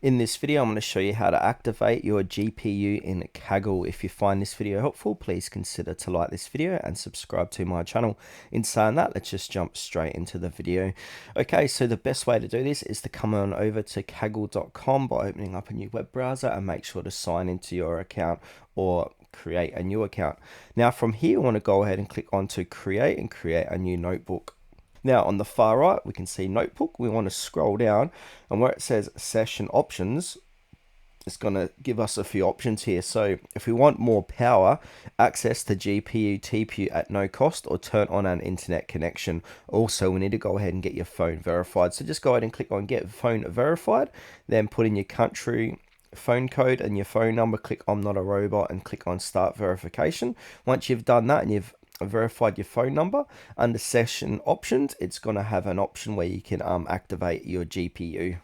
In this video, I'm going to show you how to activate your GPU in Kaggle. If you find this video helpful, please consider to like this video and subscribe to my channel. In saying that, let's just jump straight into the video. Okay, so the best way to do this is to come on over to kaggle.com by opening up a new web browser and make sure to sign into your account or create a new account. Now from here, I want to go ahead and click on to create and create a new notebook. Now on the far right, we can see notebook. We want to scroll down, and where it says session options, it's going to give us a few options here. So if we want more power, access the GPU, TPU at no cost, or turn on an internet connection. Also, we need to go ahead and get your phone verified. So just go ahead and click on get phone verified, then put in your country, phone code and your phone number, click I'm not a robot and click on start verification. Once you've done that and you've verified your phone number, under session options, it's going to have an option where you can activate your GPU.